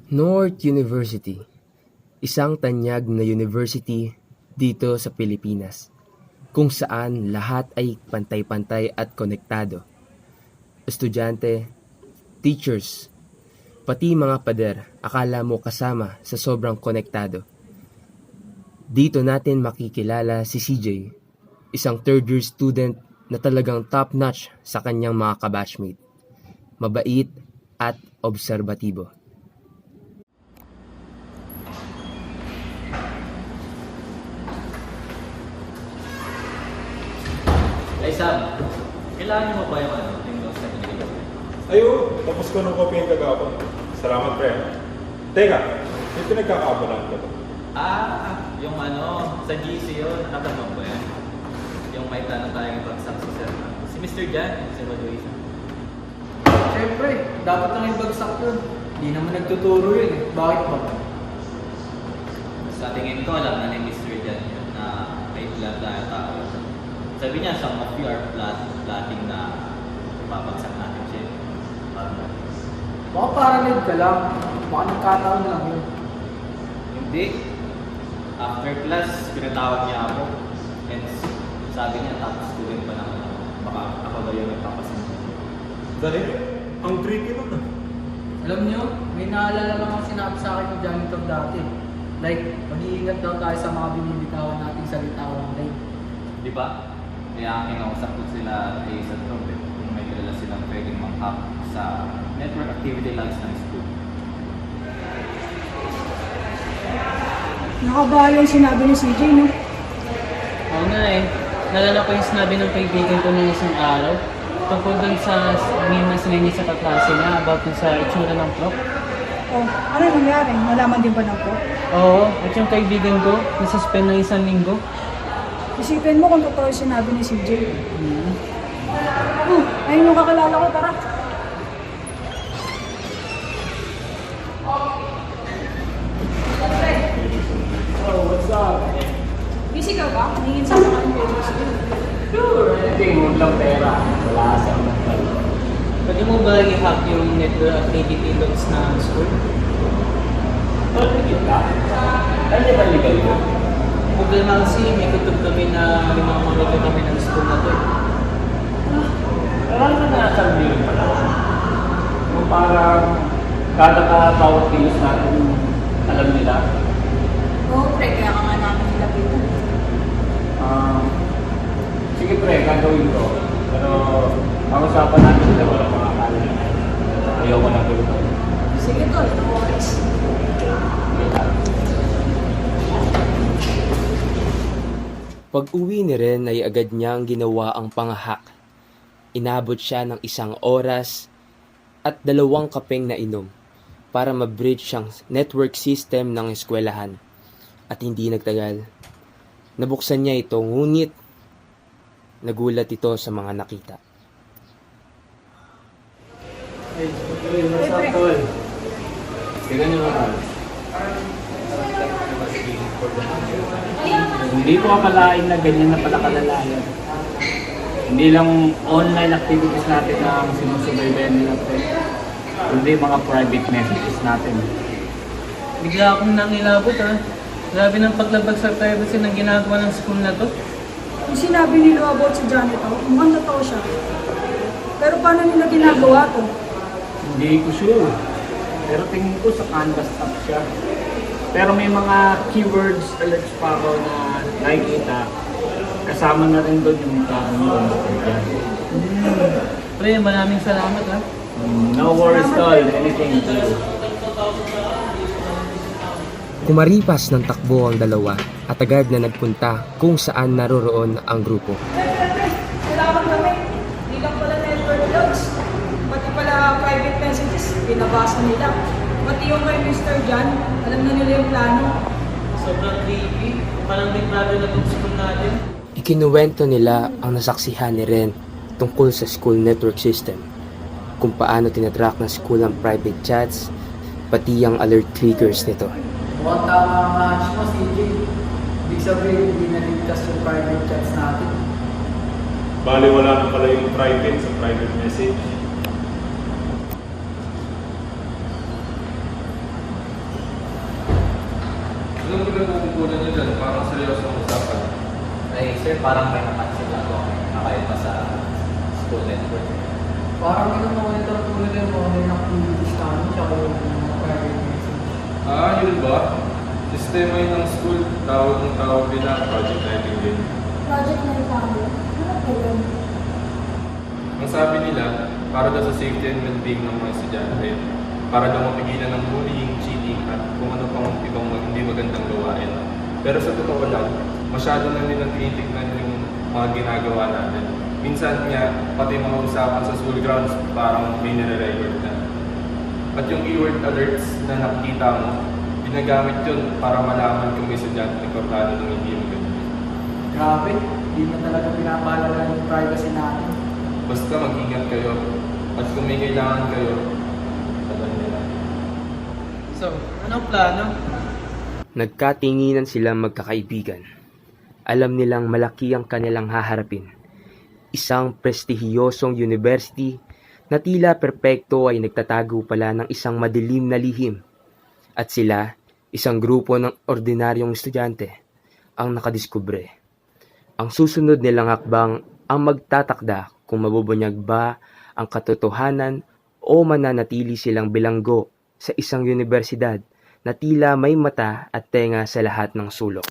North University, isang tanyag na university dito sa Pilipinas, kung saan lahat ay pantay-pantay at konektado. Estudyante, teachers, pati mga pader, akala mo kasama sa sobrang konektado. Dito natin makikilala si CJ, isang third year student na talagang top-notch sa kanyang mga kabatchmate. Mabait at obserbatibo. Ay, Sam, kailangan mo ba yung yung notes na binigay ko? Ayo, tapos ko ng copy yung kagapon. Salamat, pre. Teka, may pinagkakabalan ko to. Yung sa GC yun, nakatama mo yan. Yung may tanong tayong bagsak sa sir. Si Mr. Jan, sa graduation. Siyempre, dapat lang ibagsak yun. Hindi naman nagtuturo yun eh. Bakit ba? Sa tingin ko, alam na ni Mr. Jan yun na may plan tayo tao. Sabi niya, some of you are plotting na babagsak natin siya. Parang Baka paranoid ka lang. Baka nagkataon lang yun. hindi. After class, pinatawag niya ako. And sabi niya, top student pa naman ako. Baka ako ba yung nagpapasin. Dali, ang tricky nun ah. Alam niyo, may naalala lang ang sinabi sa akin ng janitor dati. Like, mag-iingat daw tayo sa mga binibitawan nating salita online. Di ba? Kaya kinausap ko sila kay sa Trumpet kung may kilala silang pwedeng mang-hack sa network activity logs ng school. Nakabalo yung sinabi ni CJ, no? Oo nga eh. Nalala ko yung sinabi ng kaibigan ko nung isang araw tungkol dun sa meme na sinay niya sa kaklase niya about dun sa itsura ng prof. Oh, ano yung nangyari? Nalaman din ba ng po? Oo, at yung kaibigan ko, nasuspend ng 1 linggo. Isipin mo kung totoo yung sinabi ni CJ. Ayun yung kakilala ko, tara. Oh, what's up? Busy ka ba? Hingin sa mga interviews. Sure, anything. Huwag lang pera. Wala sa mga. Pwede mo ba i-hack yung network activity logs ng school? Pwede ka? Ano ba legal yun? Problema kasi may kutob kami na may mga mamito kami ng school na to eh. Parang na nasabi yun pala. Kung parang kada ka bawat kilos natin alam nila. Oo, pre, kaya ka nga namin nilapitan. Sige pre, gagawin ko. Pero pag-usapan natin sila walang makakala. Ayoko na gawin ko. Sige tol, no worries. Pag-uwi ni Ren ay agad niyang ginawa ang panghack. Inabot siya ng 1 oras at 2 kapeng na inom para ma-bridge ang network system ng eskwelahan. At hindi nagtagal, nabuksan niya ito ngunit nagulat ito sa mga nakita. Hey, what's up, tol? Tingnan nyo naman. Hindi ko akalain na ganyan na pala kalalayan. Hindi lang online activities natin ang sinusubaybayan nila, kundi mga private messages natin. Bigla akong nangilabot ha. Grabe ng paglabag sa privacy ng ginagawa ng school na to. Yung sinabi ni Lo about si janitor, mukhang totoo siya. Pero paano nila ginagawa to? Hindi ko sure. Pero tingin ko sa Canvas app siya. Pero may mga keywords alerts pa ako na nakikita. Kasama na rin doon yung tao Pre, maraming salamat ha. No worries, tol. Anything to do. Kumaripas ng takbo ang dalawa at agad na nagpunta kung saan naroroon ang grupo. Kailangan kami. Hindi lang pala network logs. Pati pala private messages, binabasa nila. Pati yung kay Mr. Jan, alam na nila yung plano. Sobrang creepy. Parang big brother na itong school natin. Ikinuwento nila ang nasaksihan ni Ren tungkol sa school network system, kung paano tinatrack ng school ang private chats, pati ang alert triggers nito. Mukhang tama ang match mo, CJ. Ibig sabihin, hindi na-ligtas yung private chats natin. Bali, wala na pala yung private sa private message. tungkulin niyo dyan? Parang seryosong usapan. Ay, sir, parang may napansin ako nakaiba sa school network. Parang may namamonitor po nila yung mga may activities namin tsaka yung mga private message. Yun ba? Sistema yun ng school. Tawag nila Project Nightingale. Project na tayo. Ano po yun? Ang sabi nila, para daw sa safety and well-being ng mga estudyante, para daw mapigilan ng bullying, cheating, at kung ano pang ibang hindi magandang gawain. Pero sa totoo lang, masyado na nilang tinitignan yung mga ginagawa natin. Minsan nga, pati mga usapan sa school grounds, parang may nire-record na. At yung keyword alerts na nakikita mo, ginagamit yun para malaman kung may estudyante kung paano nang hindi maganda. Grabe, hindi na talaga pinapahalaga yung privacy natin. Basta mag-ingat kayo, at kung may kailangan kayo, sabihin nila. So, anong plano? Nagkatinginan silang magkakaibigan. Alam nilang malaki ang kanilang haharapin. Isang prestihiyosong university na tila perpekto ay nagtatago pala ng isang madilim na lihim. At sila, isang grupo ng ordinaryong estudyante, ang nakadiskubre. Ang susunod nilang hakbang ang magtatakda kung mabubunyag ba ang katotohanan o mananatili silang bilanggo sa isang universidad na tila may mata at tenga sa lahat ng sulok.